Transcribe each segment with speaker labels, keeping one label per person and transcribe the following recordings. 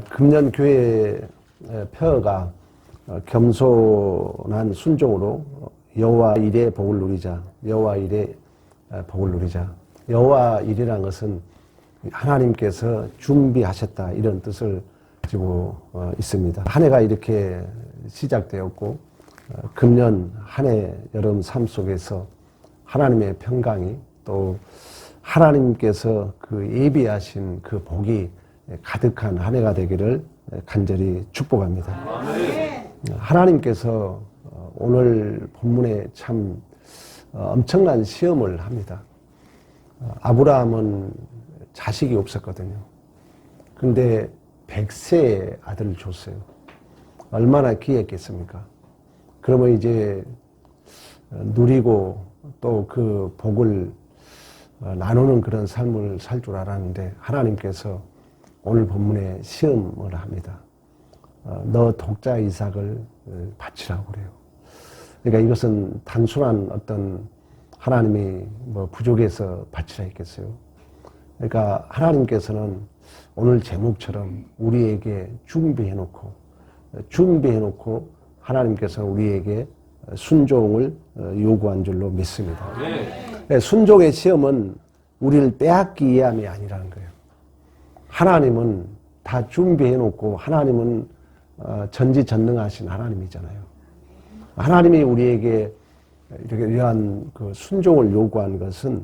Speaker 1: 금년 교회 폐허가 겸손한 순종으로 여호와 일의 복을 누리자. 여호와 일의 복을 누리자. 여호와 일이라는 것은 하나님께서 준비하셨다, 이런 뜻을 가지고 있습니다. 한 해가 이렇게 시작되었고, 금년 한 해 여러분 삶 속에서 하나님의 평강이, 또 하나님께서 그 예비하신 그 복이 가득한 한 해가 되기를 간절히 축복합니다. 하나님께서 오늘 본문에 참 엄청난 시험을 합니다. 아브라함은 자식이 없었거든요. 근데 100세의 아들을 줬어요. 얼마나 귀했겠습니까? 그러면 이제 누리고 또 그 복을 나누는 그런 삶을 살 줄 알았는데, 하나님께서 오늘 본문에 시험을 합니다. 너 독자 이삭을 바치라고 그래요. 그러니까 이것은 단순한 어떤 하나님이 부족해서 바치라 했겠어요. 그러니까 하나님께서는 오늘 제목처럼 우리에게 준비해놓고 하나님께서는 우리에게 순종을 요구한 줄로 믿습니다. 네. 순종의 시험은 우리를 빼앗기 위함이 아니라는 거예요. 하나님은 다 준비해놓고, 하나님은 전지전능하신 하나님이잖아요. 하나님이 우리에게 이러한 그 순종을 요구한 것은,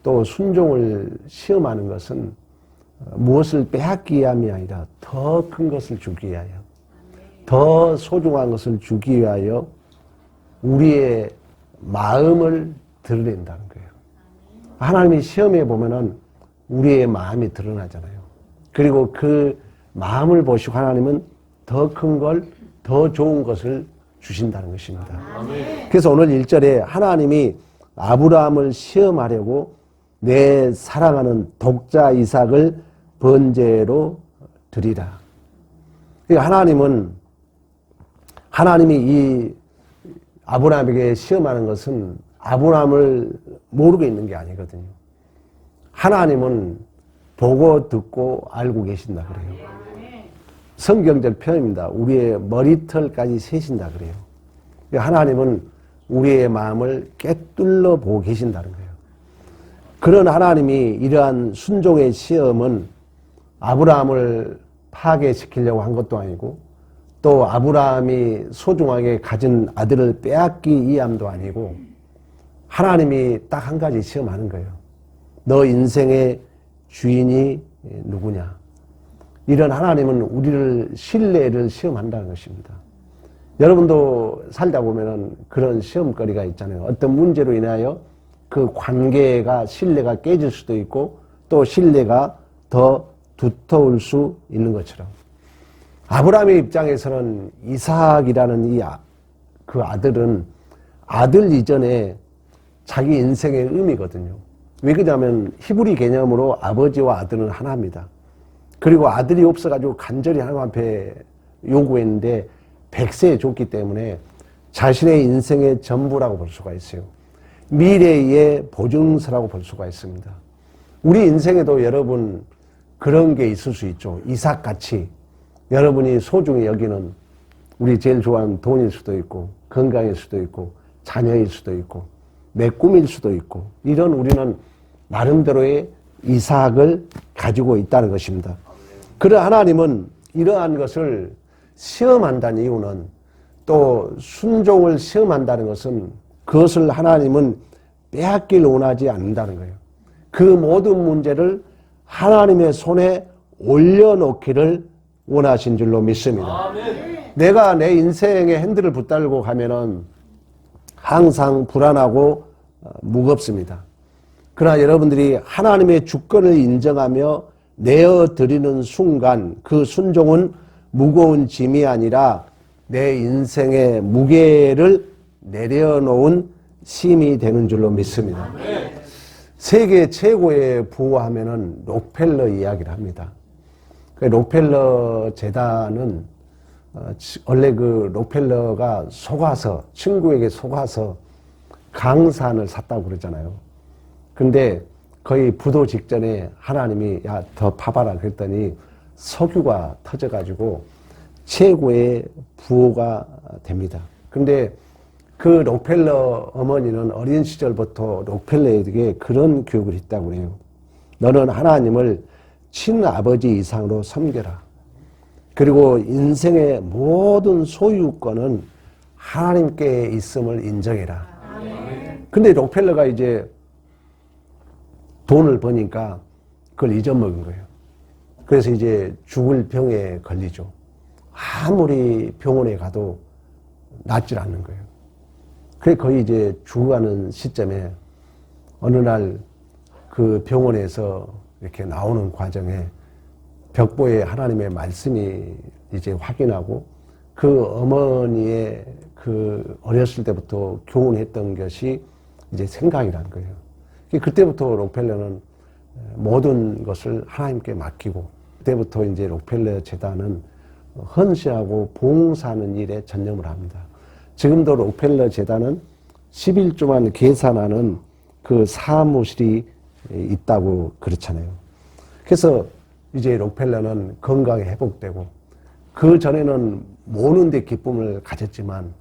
Speaker 1: 또 순종을 시험하는 것은 무엇을 빼앗기 위함이 아니라 더 큰 것을 주기 위하여, 더 소중한 것을 주기 위하여 우리의 마음을 드러낸다는 거예요. 하나님이 시험해 보면은 우리의 마음이 드러나잖아요. 그리고 그 마음을 보시고 하나님은 더 큰 걸, 더 좋은 것을 주신다는 것입니다. 그래서 오늘 1절에 하나님이 아브라함을 시험하려고 내 사랑하는 독자 이삭을 번제로 드리라. 그러니까 하나님이 이 아브라함에게 시험하는 것은 아브라함을 모르고 있는 게 아니거든요. 하나님은 보고 듣고 알고 계신다 그래요. 성경적 표현입니다. 우리의 머리털까지 세신다 그래요. 하나님은 우리의 마음을 꿰뚫러 보고 계신다는 거예요. 그런 하나님이 이러한 순종의 시험은 아브라함을 파괴시키려고 한 것도 아니고, 또 아브라함이 소중하게 가진 아들을 빼앗기 위함도 아니고, 하나님이 딱 한 가지 시험하는 거예요. 너 인생의 주인이 누구냐. 이런 하나님은 우리를 신뢰를 시험한다는 것입니다. 여러분도 살다 보면은 그런 시험거리가 있잖아요. 어떤 문제로 인하여 그 관계가, 신뢰가 깨질 수도 있고, 또 신뢰가 더 두터울 수 있는 것처럼, 아브라함의 입장에서는 이삭이라는 그 아들은 아들 이전에 자기 인생의 의미거든요. 왜 그러냐면 히브리 개념으로 아버지와 아들은 하나입니다. 그리고 아들이 없어가지고 간절히 하나님 앞에 요구했는데 100세에 줬기 때문에 자신의 인생의 전부라고 볼 수가 있어요. 미래의 보증서라고 볼 수가 있습니다. 우리 인생에도 여러분 그런 게 있을 수 있죠. 이삭같이 여러분이 소중히 여기는, 우리 제일 좋아하는 돈일 수도 있고, 건강일 수도 있고, 자녀일 수도 있고, 내 꿈일 수도 있고, 이런 우리는 나름대로의 이삭을 가지고 있다는 것입니다. 그러나 하나님은 이러한 것을 시험한다는 이유는, 또 순종을 시험한다는 것은 그것을 하나님은 빼앗길 원하지 않는다는 거예요. 그 모든 문제를 하나님의 손에 올려놓기를 원하신 줄로 믿습니다. 아멘. 내가 내 인생의 핸들을 붙들고 가면은 항상 불안하고 무겁습니다. 그러나 여러분들이 하나님의 주권을 인정하며 내어드리는 순간, 그 순종은 무거운 짐이 아니라 내 인생의 무게를 내려놓은 힘이 되는 줄로 믿습니다. 아멘. 세계 최고의 부호하면은 록펠러 이야기를 합니다. 그 록펠러 재단은 원래 그 록펠러가 속아서, 친구에게 속아서 강산을 샀다고 그러잖아요. 근데 거의 부도 직전에 하나님이 야, 더 파봐라 그랬더니 석유가 터져가지고 최고의 부호가 됩니다. 근데 그 록펠러 어머니는 어린 시절부터 록펠러에게 그런 교육을 했다고 해요. 너는 하나님을 친아버지 이상으로 섬겨라. 그리고 인생의 모든 소유권은 하나님께 있음을 인정해라. 근데 록펠러가 이제 돈을 버니까 그걸 잊어먹은 거예요. 그래서 이제 죽을 병에 걸리죠. 아무리 병원에 가도 낫질 않는 거예요. 그래 거의 이제 죽어가는 시점에 어느 날 그 병원에서 이렇게 나오는 과정에 벽보에 하나님의 말씀이 이제 확인하고 그 어머니의 그 어렸을 때부터 교훈했던 것이 이제 생각이 난 거예요. 그때부터 록펠러는 모든 것을 하나님께 맡기고 그때부터 이제 록펠러 재단은 헌신하고 봉사하는 일에 전념을 합니다. 지금도 록펠러 재단은 11조만 계산하는 그 사무실이 있다고 그렇잖아요. 그래서 이제 록펠러는 건강이 회복되고 그 전에는 모으는 데 기쁨을 가졌지만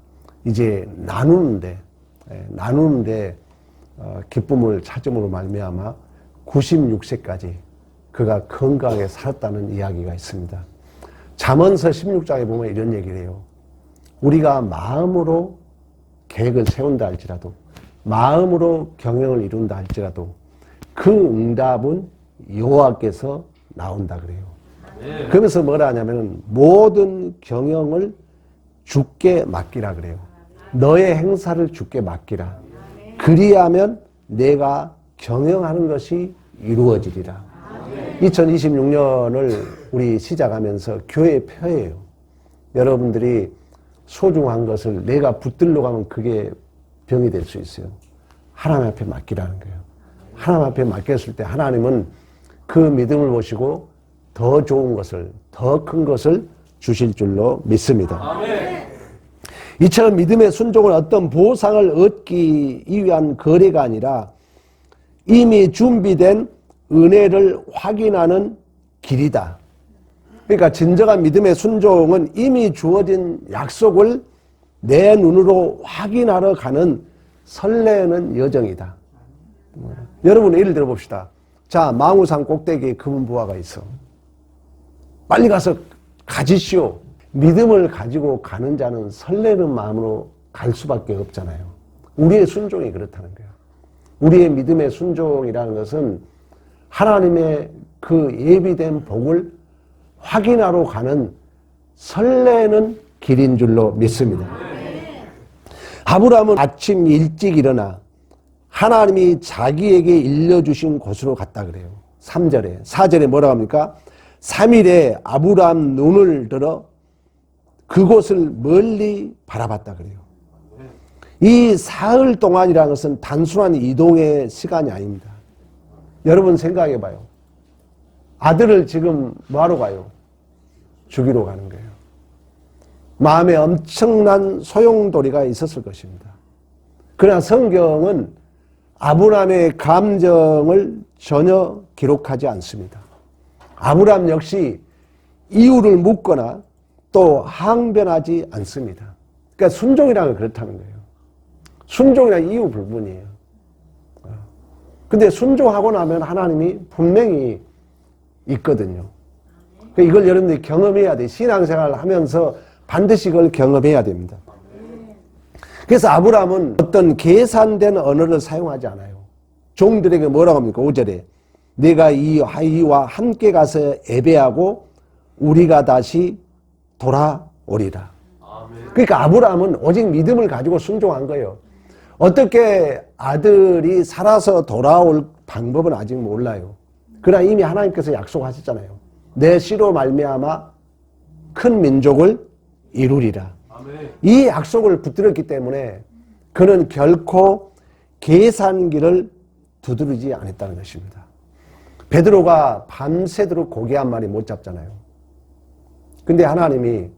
Speaker 1: 이제 나누는데 기쁨을 찾음으로 말미암아 96세까지 그가 건강하게 살았다는 이야기가 있습니다. 잠언서 16장에 보면 이런 얘기를 해요. 우리가 마음으로 계획을 세운다 할지라도 마음으로 경영을 이룬다 할지라도 그 응답은 여호와께서 나온다 그래요. 그러면서 뭐라 하냐면 모든 경영을 주께 맡기라 그래요. 너의 행사를 주께 맡기라. 그리하면 내가 경영하는 것이 이루어지리라. 2026년을 우리 시작하면서 교회의 표예요. 여러분들이 소중한 것을 내가 붙들러 가면 그게 병이 될 수 있어요. 하나님 앞에 맡기라는 거예요. 하나님 앞에 맡겼을 때 하나님은 그 믿음을 보시고 더 좋은 것을, 더 큰 것을 주실 줄로 믿습니다. 아멘. 이처럼 믿음의 순종은 어떤 보상을 얻기 위한 거래가 아니라 이미 준비된 은혜를 확인하는 길이다. 그러니까 진정한 믿음의 순종은 이미 주어진 약속을 내 눈으로 확인하러 가는 설레는 여정이다. 여러분 예를 들어 봅시다. 자, 망우산 꼭대기에 금은 보화가 있어. 빨리 가서 가지시오. 믿음을 가지고 가는 자는 설레는 마음으로 갈 수밖에 없잖아요. 우리의 순종이 그렇다는 거예요. 우리의 믿음의 순종이라는 것은 하나님의 그 예비된 복을 확인하러 가는 설레는 길인 줄로 믿습니다. 아브라함은 아침 일찍 일어나 하나님이 자기에게 일러주신 곳으로 갔다 그래요. 3절에. 4절에 뭐라고 합니까? 3일에 아브라함 눈을 들어 그곳을 멀리 바라봤다 그래요. 이 사흘 동안이라는 것은 단순한 이동의 시간이 아닙니다. 여러분 생각해 봐요. 아들을 지금 뭐하러 가요? 죽이러 가는 거예요. 마음에 엄청난 소용돌이가 있었을 것입니다. 그러나 성경은 아브라함의 감정을 전혀 기록하지 않습니다. 아브라함 역시 이유를 묻거나 또 항변하지 않습니다. 그러니까 순종이라는 건 그렇다는 거예요. 순종이란 이유 불문이에요. 근데 순종하고 나면 하나님이 분명히 있거든요. 그러니까 이걸 여러분들이 경험해야 돼. 신앙생활을 하면서 반드시 이걸 경험해야 됩니다. 그래서 아브라함은 어떤 계산된 언어를 사용하지 않아요. 종들에게 뭐라고 합니까? 5절에 내가 이 아이와 함께 가서 예배하고 우리가 다시 돌아오리라. 그러니까 아브라함은 오직 믿음을 가지고 순종한 거예요. 어떻게 아들이 살아서 돌아올 방법은 아직 몰라요. 그러나 이미 하나님께서 약속하셨잖아요. 내 씨로 말미암아 큰 민족을 이루리라. 아멘. 이 약속을 붙들었기 때문에 그는 결코 계산기를 두드리지 않았다는 것입니다. 베드로가 밤새도록 고기 한 마리 못 잡잖아요. 근데 하나님이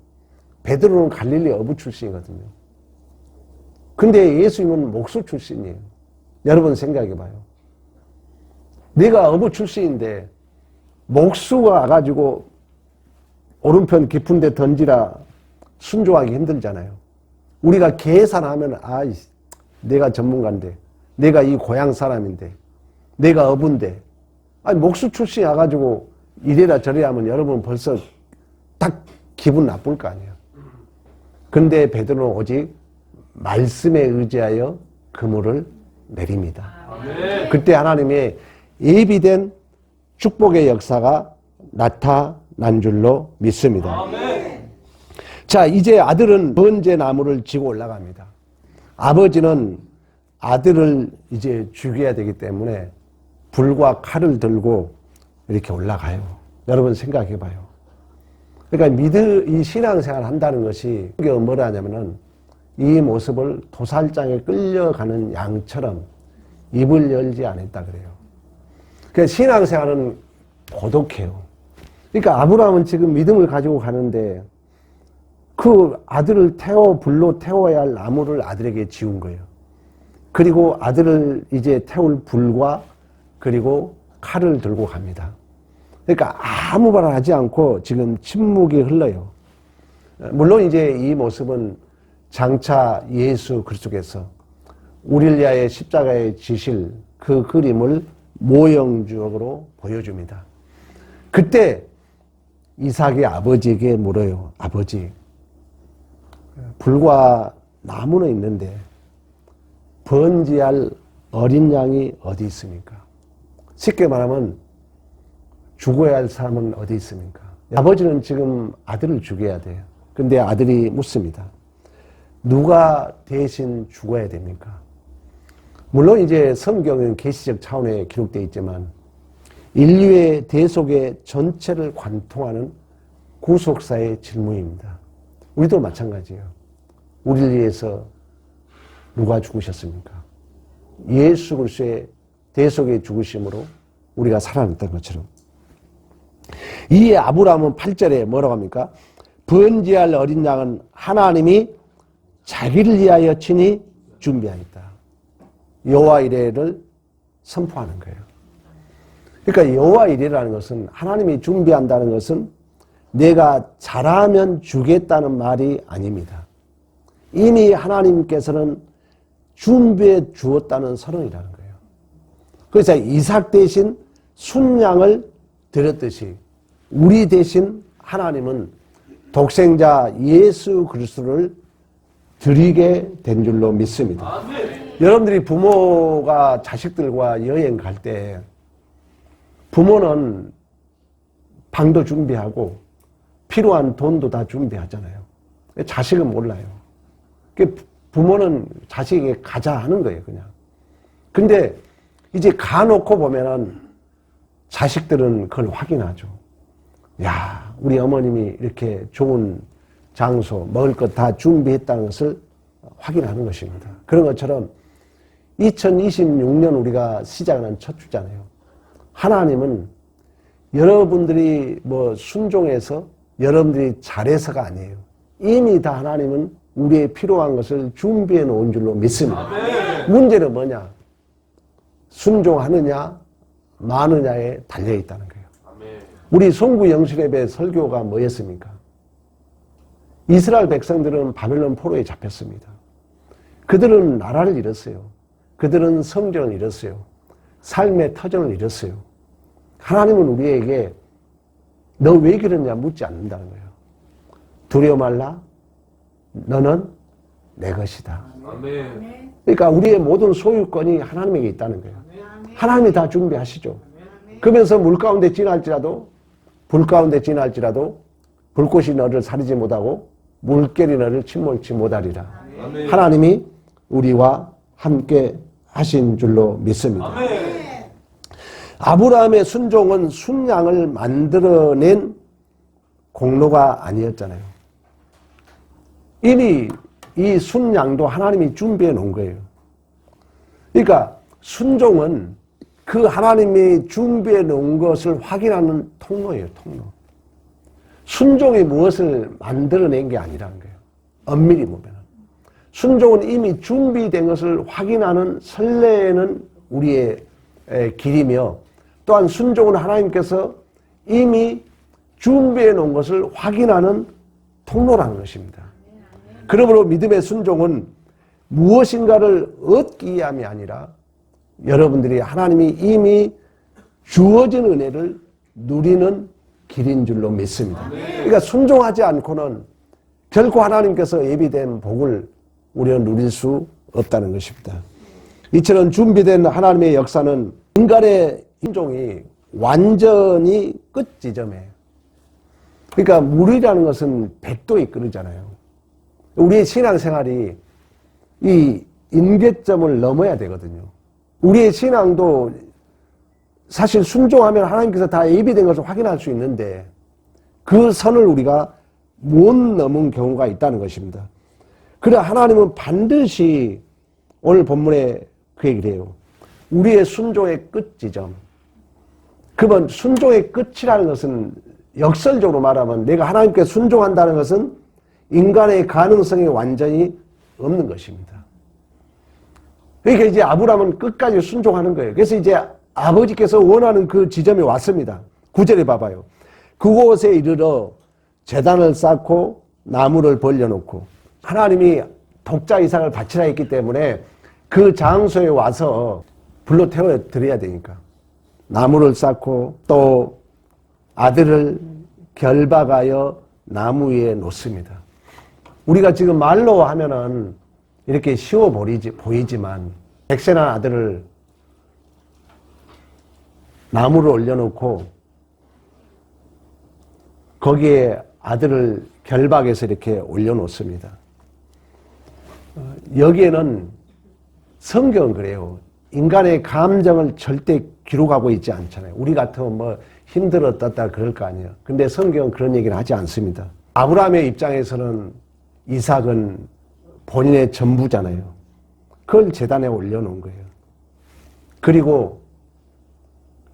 Speaker 1: 베드로는 갈릴리 어부 출신이거든요. 근데 예수님은 목수 출신이에요. 여러분 생각해 봐요. 내가 어부 출신인데 목수가 와가지고 오른편 깊은 데 던지라 순종하기 힘들잖아요. 우리가 계산하면 내가 전문가인데, 내가 이 고향 사람인데, 내가 어부인데, 목수 출신이 와가지고 이래라 저래라 하면 여러분 벌써 딱 기분 나쁠 거 아니에요. 그런데 베드로는 오직 말씀에 의지하여 그물을 내립니다. 그때 하나님의 예비된 축복의 역사가 나타난 줄로 믿습니다. 자, 이제 아들은 번제 나무를 지고 올라갑니다. 아버지는 아들을 이제 죽여야 되기 때문에 불과 칼을 들고 이렇게 올라가요. 여러분 생각해 봐요. 그러니까 이 신앙생활을 한다는 것이 뭐라 하냐면은 이 모습을 도살장에 끌려가는 양처럼 입을 열지 않았다 그래요. 그러니까 신앙생활은 고독해요. 그러니까 아브라함은 지금 믿음을 가지고 가는데 그 아들을 불로 태워야 할 나무를 아들에게 지운 거예요. 그리고 아들을 이제 태울 불과 그리고 칼을 들고 갑니다. 그러니까 아무 말 하지 않고 지금 침묵이 흘러요. 물론 이제 이 모습은 장차 예수 그리스도께서 우리를 위하여 십자가에 지실 그 그림을 모형적으로 보여줍니다. 그때 이삭이 아버지에게 물어요. 아버지, 불과 나무는 있는데 번제할 어린 양이 어디 있습니까? 쉽게 말하면 죽어야 할 사람은 어디 있습니까? 아버지는 지금 아들을 죽여야 돼요. 근데 아들이 묻습니다. 누가 대신 죽어야 됩니까? 물론 이제 성경은 계시적 차원에 기록되어 있지만 인류의 대속의 전체를 관통하는 구속사의 질문입니다. 우리도 마찬가지예요. 우리를 위해서 누가 죽으셨습니까? 예수 그리스도의 대속의 죽으심으로 우리가 살아났던 것처럼. 이에 아브라함은 8절에 뭐라고 합니까? 번제할 어린 양은 하나님이 자기를 위하여 친히 준비하였다. 여호와 이레를 선포하는 거예요. 그러니까 여호와 이레라는 것은 하나님이 준비한다는 것은 내가 잘하면 주겠다는 말이 아닙니다. 이미 하나님께서는 준비해 주었다는 선언이라는 거예요. 그래서 이삭 대신 순양을 드렸듯이 우리 대신 하나님은 독생자 예수 그리스도를 드리게 된 줄로 믿습니다. 여러분들이 부모가 자식들과 여행 갈 때 부모는 방도 준비하고 필요한 돈도 다 준비하잖아요. 자식은 몰라요. 부모는 자식에게 가자 하는 거예요, 그냥. 근데 이제 가놓고 보면은 자식들은 그걸 확인하죠. 야, 우리 어머님이 이렇게 좋은 장소, 먹을 것 다 준비했다는 것을 확인하는 것입니다. 그런 것처럼 2026년 우리가 시작하는 첫 주잖아요. 하나님은 여러분들이 순종해서 여러분들이 잘해서가 아니에요. 이미 다 하나님은 우리의 필요한 것을 준비해 놓은 줄로 믿습니다. 아멘. 문제는 뭐냐? 순종하느냐 마느냐에 달려 있다는 거예요. 아멘. 우리 송구 영신예배 설교가 뭐였습니까? 이스라엘 백성들은 바벨론 포로에 잡혔습니다. 그들은 나라를 잃었어요. 그들은 성전을 잃었어요. 삶의 터전을 잃었어요. 하나님은 우리에게 너 왜 그러냐 묻지 않는다는 거예요. 두려워 말라. 너는 내 것이다. 아멘. 그러니까 우리의 모든 소유권이 하나님에게 있다는 거예요. 하나님이 다 준비하시죠. 그러면서 물 가운데 지날지라도 불 가운데 지날지라도 불꽃이 너를 사리지 못하고 물결이 너를 침몰치 못하리라. 아멘. 하나님이 우리와 함께 하신 줄로 믿습니다. 아멘. 아브라함의 순종은 순양을 만들어낸 공로가 아니었잖아요. 이미 이 순양도 하나님이 준비해 놓은 거예요. 그러니까 순종은 그 하나님이 준비해 놓은 것을 확인하는 통로예요, 통로. 순종이 무엇을 만들어낸 게 아니라는 거예요. 엄밀히 보면. 순종은 이미 준비된 것을 확인하는 설레는 우리의 길이며 또한 순종은 하나님께서 이미 준비해 놓은 것을 확인하는 통로라는 것입니다. 그러므로 믿음의 순종은 무엇인가를 얻기 위함이 아니라 여러분들이 하나님이 이미 주어진 은혜를 누리는 길인 줄로 믿습니다. 그러니까 순종하지 않고는 결코 하나님께서 예비된 복을 우리는 누릴 수 없다는 것입니다. 이처럼 준비된 하나님의 역사는 인간의 순종이 완전히 끝 지점에, 그러니까 물이라는 것은 100도에 이끌잖아요. 우리의 신앙생활이 이 임계점을 넘어야 되거든요. 우리의 신앙도 사실 순종하면 하나님께서 다 예비된 것을 확인할 수 있는데 그 선을 우리가 못 넘은 경우가 있다는 것입니다. 그래 하나님은 반드시 오늘 본문에 그 얘기를 해요. 우리의 순종의 끝 지점. 그러면 순종의 끝이라는 것은 역설적으로 말하면 내가 하나님께 순종한다는 것은 인간의 가능성이 완전히 없는 것입니다. 그러니까 이제 아브라함은 끝까지 순종하는 거예요. 그래서 이제 아버지께서 원하는 그 지점에 왔습니다. 9절에 봐봐요. 그곳에 이르러 제단을 쌓고 나무를 벌려놓고 하나님이 독자 이삭을 바치라 했기 때문에 그 장소에 와서 불로 태워 드려야 되니까 나무를 쌓고 또 아들을 결박하여 나무 위에 놓습니다. 우리가 지금 말로 하면은 이렇게 쉬워 보이지만 백세난 아들을 나무를 올려놓고 거기에 아들을 결박해서 이렇게 올려놓습니다. 여기에는 성경은 그래요. 인간의 감정을 절대 기록하고 있지 않잖아요. 우리 같으면 뭐 힘들었다 그럴 거 아니에요. 근데 성경은 그런 얘기를 하지 않습니다. 아브라함의 입장에서는 이삭은 본인의 전부잖아요. 그걸 제단에 올려놓은 거예요. 그리고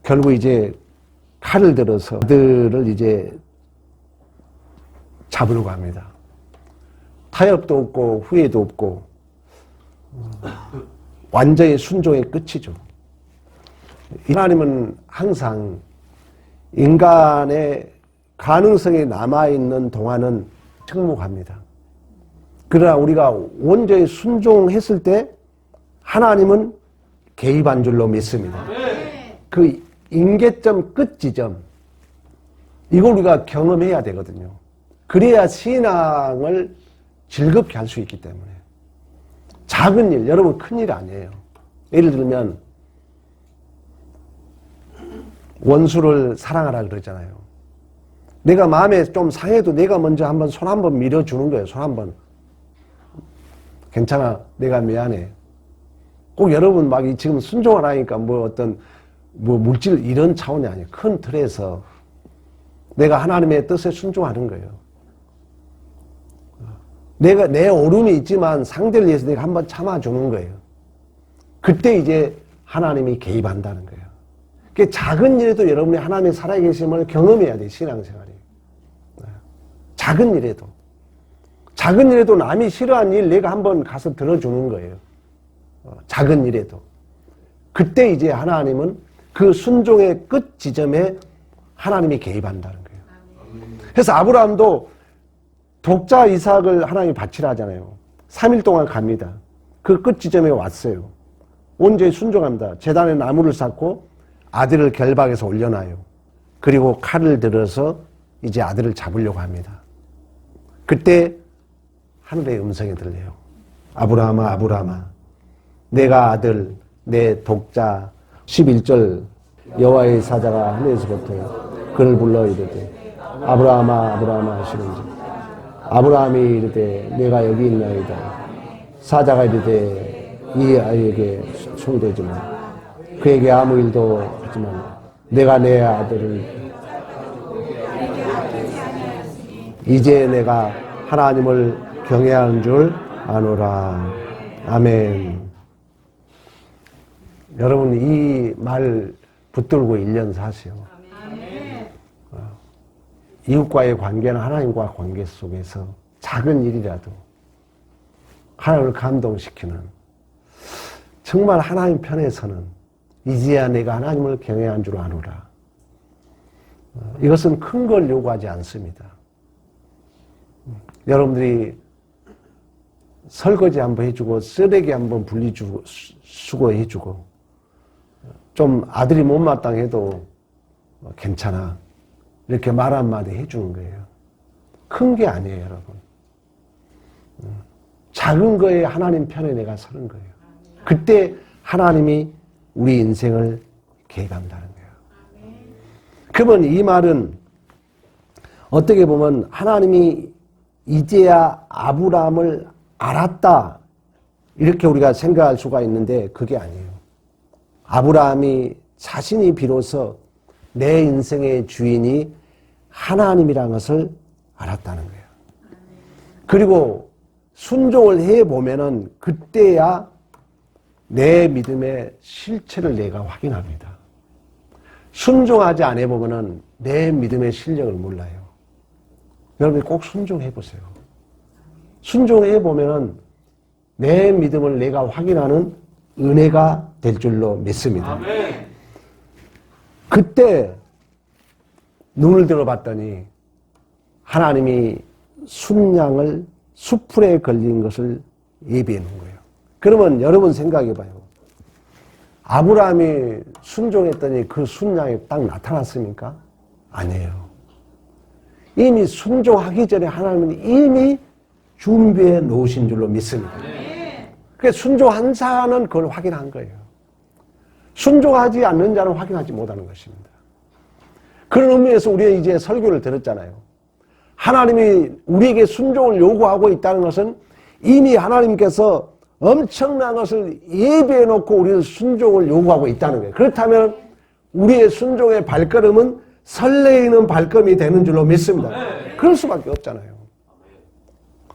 Speaker 1: 결국 이제 칼을 들어서 아들을 이제 잡으려고 합니다. 타협도 없고 후회도 없고 완전히 순종의 끝이죠. 하나님은 항상 인간의 가능성이 남아있는 동안은 침묵합니다. 그러나 우리가 온전히 순종했을 때 하나님은 개입한 줄로 믿습니다. 그 임계점 끝 지점 이걸 우리가 경험해야 되거든요. 그래야 신앙을 즐겁게 할 수 있기 때문에. 작은 일, 여러분 큰일 아니에요. 예를 들면 원수를 사랑하라 그러잖아요. 내가 마음에 좀 상해도 내가 먼저 한번 손 한번 밀어주는 거예요. 손 한번. 괜찮아. 내가 미안해. 꼭 여러분 막 지금 순종을 하니까 뭐 어떤 물질 이런 차원이 아니에요. 큰 틀에서 내가 하나님의 뜻에 순종하는 거예요. 내가 내 오름이 있지만 상대를 위해서 내가 한번 참아주는 거예요. 그때 이제 하나님이 개입한다는 거예요. 그러니까 작은 일에도 여러분이 하나님의 살아계심을 경험해야 돼요. 신앙생활이. 작은 일에도. 작은 일에도 남이 싫어하는 일 내가 한번 가서 들어주는 거예요. 작은 일에도. 그때 이제 하나님은 그 순종의 끝 지점에 하나님이 개입한다는 거예요. 그래서 아브라함도 독자 이삭을 하나님이 바치라 하잖아요. 3일 동안 갑니다. 그 끝 지점에 왔어요. 온전히 순종합니다. 제단에 나무를 쌓고 아들을 결박해서 올려놔요. 그리고 칼을 들어서 이제 아들을 잡으려고 합니다. 그때 하늘의 음성이 들려요. 아브라함아 아브라함아 내가 아들 내 독자 11절 여호와의 사자가 하늘에서부터 그를 불러 이르되 아브라함아 아브라함아 하시는지 아브라함이 이르되 내가 여기 있나이다. 사자가 이르되 이 아이에게 손대지 마. 그에게 아무 일도 하지 마. 내가 내 아들을 이제 내가 하나님을 경외하는 줄 아노라. 아멘. 여러분 이 말 붙들고 1년 사세요. 이웃과의 관계는 하나님과 관계 속에서 작은 일이라도 하나님을 감동시키는 정말 하나님 편에서는 이제야 내가 하나님을 경외한 줄 아노라. 이것은 큰 걸 요구하지 않습니다. 여러분들이 설거지 한번 해주고 쓰레기 한번 분리주고 수거해주고 좀 아들이 못마땅해도 괜찮아 이렇게 말 한마디 해주는 거예요. 큰 게 아니에요, 여러분. 작은 거에 하나님 편에 내가 서는 거예요. 그때 하나님이 우리 인생을 개간다는 거예요. 그러면 이 말은 어떻게 보면 하나님이 이제야 아브라함을 알았다 이렇게 우리가 생각할 수가 있는데 그게 아니에요. 아브라함이 자신이 비로소 내 인생의 주인이 하나님이라는 것을 알았다는 거예요. 그리고 순종을 해보면은 그때야 내 믿음의 실체를 내가 확인합니다. 순종하지 않아 보면은 내 믿음의 실력을 몰라요. 여러분이 꼭 순종해 보세요. 순종해 보면은 내 믿음을 내가 확인하는 은혜가 될 줄로 믿습니다. 아멘. 그때 눈을 들어봤더니 하나님이 순양을 수풀에 걸린 것을 예비해 놓은 거예요. 그러면 여러분 생각해 봐요. 아브라함이 순종했더니 그 순양이 딱 나타났습니까? 아니에요. 이미 순종하기 전에 하나님은 이미 준비해 놓으신 줄로 믿습니다. 그래서 순종한 자는 그걸 확인한 거예요. 순종하지 않는 자는 확인하지 못하는 것입니다. 그런 의미에서 우리가 이제 설교를 들었잖아요. 하나님이 우리에게 순종을 요구하고 있다는 것은 이미 하나님께서 엄청난 것을 예비해 놓고 우리는 순종을 요구하고 있다는 거예요. 그렇다면 우리의 순종의 발걸음은 설레이는 발걸음이 되는 줄로 믿습니다. 그럴 수밖에 없잖아요.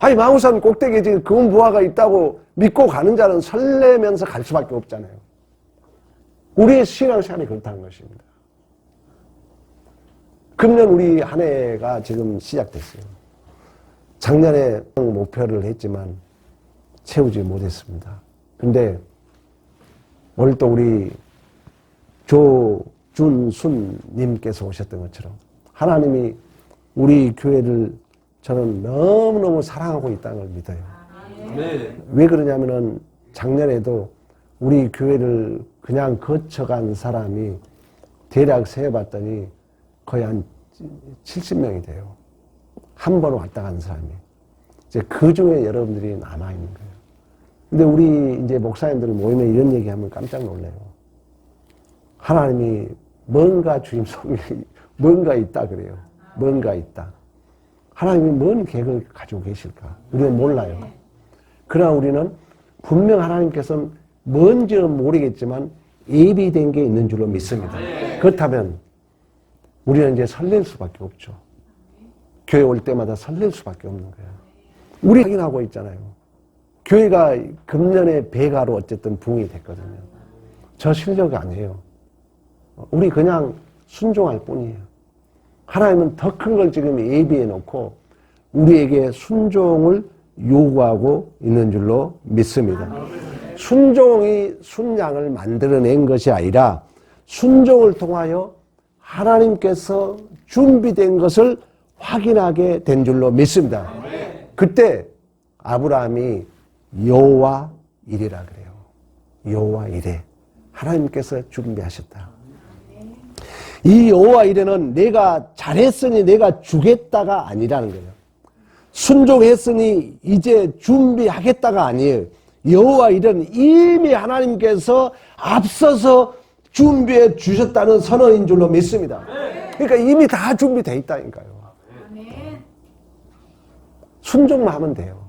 Speaker 1: 아니 망우산 꼭대기에 지금 금부화가 있다고 믿고 가는 자는 설레면서 갈 수밖에 없잖아요. 우리의 신앙생활이 그렇다는 것입니다. 금년 우리 한 해가 지금 시작됐어요. 작년에 목표를 했지만 채우지 못했습니다. 근데 오늘 또 우리 조준순님께서 오셨던 것처럼 하나님이 우리 교회를 저는 너무너무 사랑하고 있다는 걸 믿어요. 네. 왜 그러냐면은 작년에도 우리 교회를 그냥 거쳐간 사람이 대략 세어봤더니 거의 한 70명이 돼요. 한 번 왔다 간 사람이. 이제 그 중에 여러분들이 남아있는 거예요. 근데 우리 이제 목사님들 모이면 이런 얘기하면 깜짝 놀래요. 하나님이 뭔가 주님 속에 뭔가 있다 그래요. 뭔가 있다. 하나님이 뭔 계획을 가지고 계실까? 우리는 몰라요. 그러나 우리는 분명 하나님께서는 뭔지는 모르겠지만 예비된 게 있는 줄로 믿습니다. 그렇다면 우리는 이제 설렐 수밖에 없죠. 교회 올 때마다 설렐 수밖에 없는 거예요. 우리 확인하고 있잖아요. 교회가 금년에 배가로 어쨌든 부흥이 됐거든요. 저 실력이 아니에요. 우리 그냥 순종할 뿐이에요. 하나님은 더 큰 걸 지금 예비해 놓고 우리에게 순종을 요구하고 있는 줄로 믿습니다. 순종이 순양을 만들어낸 것이 아니라 순종을 통하여 하나님께서 준비된 것을 확인하게 된 줄로 믿습니다. 그때 아브라함이 여호와 이레라 그래요. 여호와 이레. 하나님께서 준비하셨다. 이 여호와 이레는 내가 잘했으니 내가 주겠다가 아니라는 거예요. 순종했으니 이제 준비하겠다가 아니에요. 여호와 이레는 이미 하나님께서 앞서서 준비해 주셨다는 선언인 줄로 믿습니다. 그러니까 이미 다 준비되어 있다니까요. 순종만 하면 돼요.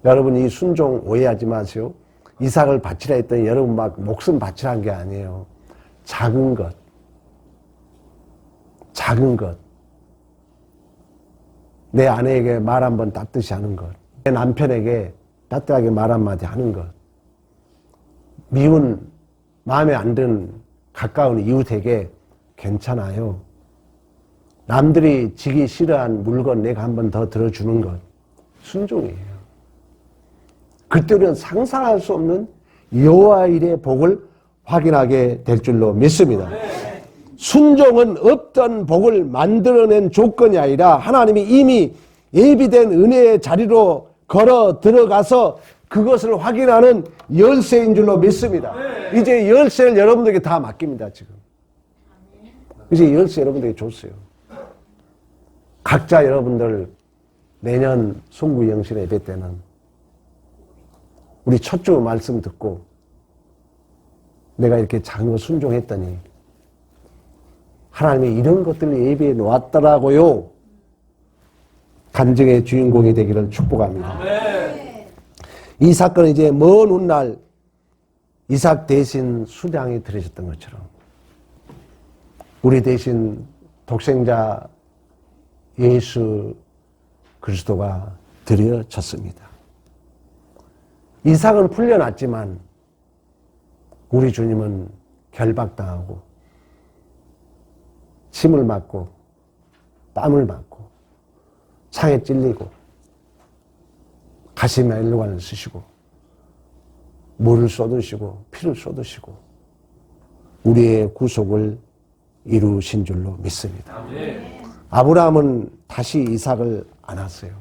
Speaker 1: 여러분 이 순종 오해하지 마세요. 이삭을 바치라 했더니 여러분 막 목숨 바치라는 게 아니에요. 작은 것. 작은 것. 내 아내에게 말 한번 따뜻이 하는 것. 내 남편에게 따뜻하게 말 한마디 하는 것. 미운, 마음에 안 드는 가까운 이웃에게 괜찮아요. 남들이 지기 싫어한 물건 내가 한번 더 들어주는 것. 순종이에요. 그때 우리는 상상할 수 없는 여호와 일의 복을 확인하게 될 줄로 믿습니다. 순종은 없던 복을 만들어낸 조건이 아니라 하나님이 이미 예비된 은혜의 자리로 걸어 들어가서 그것을 확인하는 열쇠인 줄로 믿습니다. 이제 열쇠를 여러분들에게 다 맡깁니다. 지금 이제 열쇠 여러분들에게 줬어요. 각자 여러분들 내년 송구 영신 예배 때는 우리 첫 주 말씀 듣고 내가 이렇게 작은 거 순종했더니 하나님이 이런 것들을 예비해 놓았더라고요. 간증의 주인공이 되기를 축복합니다. 이 사건은 이제 먼 훗날 이삭 대신 수량이 들으셨던 것처럼 우리 대신 독생자 예수 그리스도가 드려졌습니다. 이삭은 풀려났지만 우리 주님은 결박당하고 침을 맞고 땀을 맞고 상에 찔리고 가시며 일루관을 쓰시고 물을 쏟으시고 피를 쏟으시고 우리의 구속을 이루신 줄로 믿습니다. 아브라함은 다시 이삭을 안 왔어요.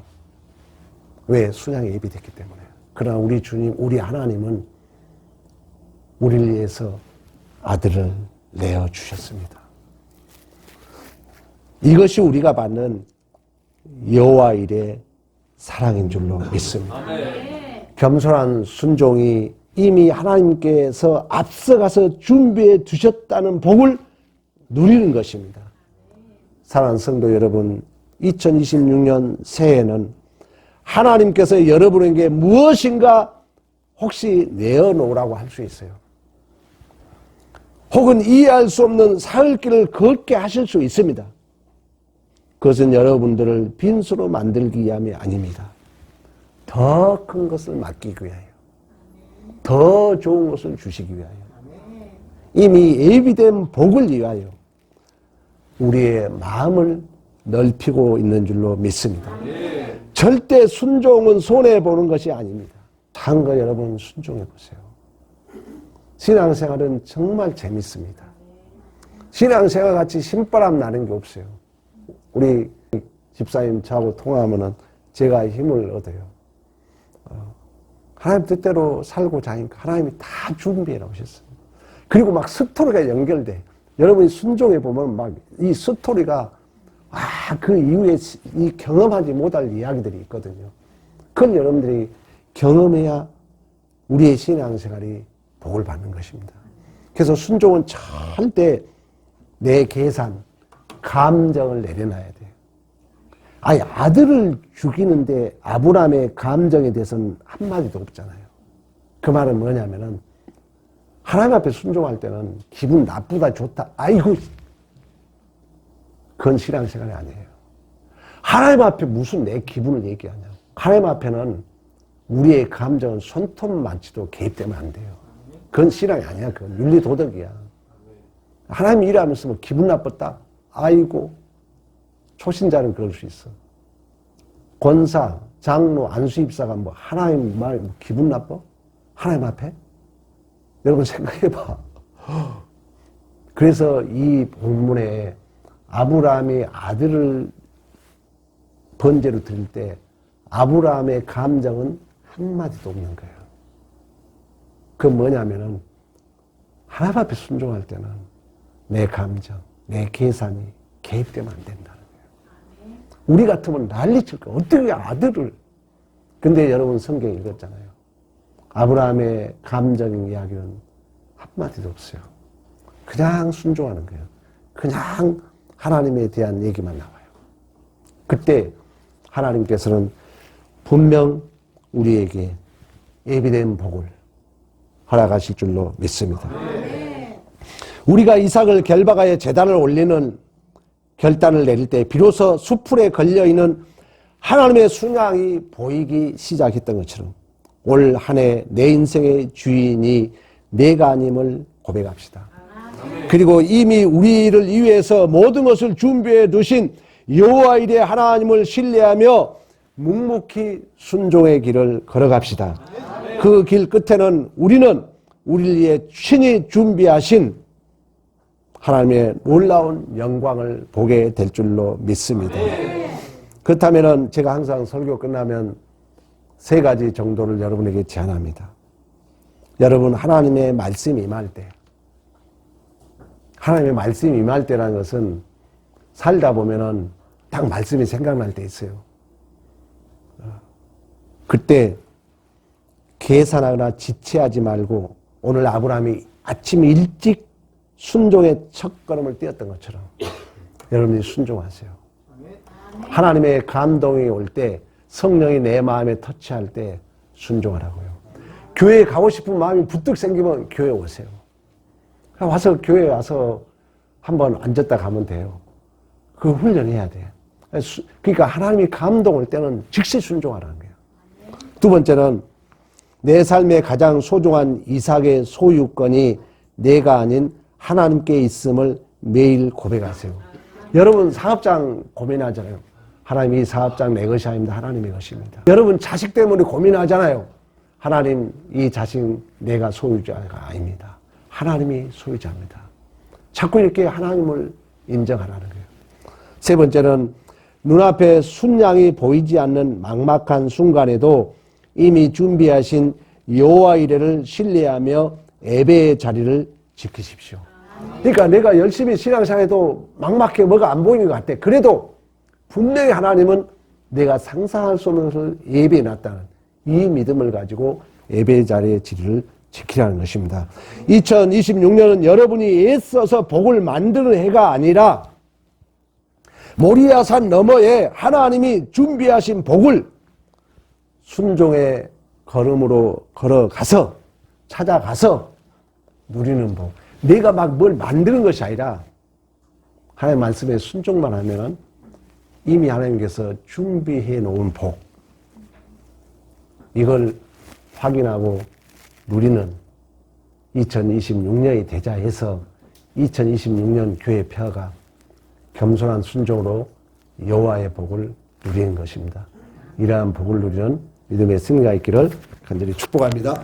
Speaker 1: 왜? 순양이 예비됐기 때문에. 그러나 우리 주님, 우리 하나님은 우리를 위해서 아들을 내어주셨습니다. 이것이 우리가 받는 여호와 일의 사랑인 줄로 믿습니다. 겸손한 순종이 이미 하나님께서 앞서가서 준비해 두셨다는 복을 누리는 것입니다. 사랑하는 성도 여러분, 2026년 새해에는 하나님께서 여러분에게 무엇인가 혹시 내어놓으라고 할 수 있어요. 혹은 이해할 수 없는 살 길을 걷게 하실 수 있습니다. 그것은 여러분들을 빈수로 만들기 위함이 아닙니다. 더 큰 것을 맡기기 위하여, 더 좋은 것을 주시기 위하여, 이미 예비된 복을 위하여 우리의 마음을 넓히고 있는 줄로 믿습니다. 절대 순종은 손해보는 것이 아닙니다. 작은 거 여러분 순종해 보세요. 신앙생활은 정말 재밌습니다. 신앙생활 같이 신바람 나는 게 없어요. 우리 집사님 저하고 통화하면은 제가 힘을 얻어요. 하나님 뜻대로 살고자 하니까 하나님이 다 준비해 놓으셨어요. 그리고 막 스토리가 연결돼. 여러분이 순종해 보면 막 이 스토리가 그 이후에 이 경험하지 못할 이야기들이 있거든요. 그걸 여러분들이 경험해야 우리의 신앙생활이 복을 받는 것입니다. 그래서 순종은 절대 내 계산, 감정을 내려놔야 돼요. 아니, 아들을 죽이는데 아브라함의 감정에 대해서는 한마디도 없잖아요. 그 말은 뭐냐면은 하나님 앞에 순종할 때는 기분 나쁘다 좋다 아이고 그건 신앙생활이 아니에요. 하나님 앞에 무슨 내 기분을 얘기하냐. 하나님 앞에는 우리의 감정은 손톱만치도 개입되면 안 돼요. 그건 신앙이 아니야. 그건 윤리도덕이야. 하나님 일하면서 뭐 기분 나빴다 아이고 초신자는 그럴 수 있어. 권사, 장로, 안수입사가 뭐 하나님 말 기분 나빠? 하나님 앞에? 여러분 생각해봐. 그래서 이 본문에 아브라함이 아들을 번제로 드릴 때 아브라함의 감정은 한마디도 없는 거예요. 그건 뭐냐면은 하나님 앞에 순종할 때는 내 감정, 내 계산이 개입되면 안 된다는 거예요. 우리 같으면 난리칠 거예요. 어떻게 아들을. 근데 여러분 성경 읽었잖아요. 아브라함의 감정 이야기는 한마디도 없어요. 그냥 순종하는 거예요. 그냥 하나님에 대한 얘기만 나와요. 그때 하나님께서는 분명 우리에게 예비된 복을 허락하실 줄로 믿습니다. 우리가 이삭을 결박하여 제단을 올리는 결단을 내릴 때 비로소 수풀에 걸려있는 하나님의 순양이 보이기 시작했던 것처럼 올 한 해 내 인생의 주인이 내가 아님을 고백합시다. 그리고 이미 우리를 위해서 모든 것을 준비해 두신 여호와 일의 하나님을 신뢰하며 묵묵히 순종의 길을 걸어갑시다. 그 길 끝에는 우리는 우리를 위해 친히 준비하신 하나님의 놀라운 영광을 보게 될 줄로 믿습니다. 그렇다면 제가 항상 설교 끝나면 3가지 정도를 여러분에게 제안합니다. 여러분, 하나님의 말씀이 임할 때, 하나님의 말씀이 임할 때라는 것은 살다 보면은 딱 말씀이 생각날 때 있어요. 그때 계산하거나 지체하지 말고 오늘 아브라함이 아침 일찍 순종의 첫걸음을 띄었던 것처럼 여러분이 순종하세요. 하나님의 감동이 올 때, 성령이 내 마음에 터치할 때 순종하라고요. 교회에 가고 싶은 마음이 부뜩 생기면 교회 오세요. 와서 교회에 와서 한번 앉았다 가면 돼요. 그 훈련해야 돼요. 그러니까 하나님이 감동 올 때는 즉시 순종하라는 거예요. 2번째는 내 삶의 가장 소중한 이삭의 소유권이 내가 아닌 하나님께 있음을 매일 고백하세요. 여러분 사업장 고민하잖아요. 하나님, 이 사업장 내 것이 아닙니다. 하나님의 것입니다. 여러분 자식 때문에 고민하잖아요. 하나님, 이 자식 내가 소유자가 아닙니다. 하나님이 소유자입니다. 자꾸 이렇게 하나님을 인정하라는 거예요. 3번째는 눈앞에 순양이 보이지 않는 막막한 순간에도 이미 준비하신 여호와 이레를 신뢰하며 예배의 자리를 지키십시오. 그러니까 내가 열심히 신앙생활해도 막막해 뭐가 안 보이는 것 같아. 그래도 분명히 하나님은 내가 상상할 수 없는 것을 예배해 놨다는 이 믿음을 가지고 예배의 자리의 지리를 지키라는 것입니다. 2026년은 여러분이 애써서 복을 만드는 해가 아니라 모리아산 너머에 하나님이 준비하신 복을 순종의 걸음으로 걸어가서 찾아가서 누리는 복. 내가 막 뭘 만드는 것이 아니라 하나님 말씀에 순종만 하면은 이미 하나님께서 준비해 놓은 복, 이걸 확인하고 누리는 2026년이 되자 해서 2026년 교회 폐허가 겸손한 순종으로 여호와의 복을 누리는 것입니다. 이러한 복을 누리는 믿음의 승리가 있기를 간절히 축복합니다.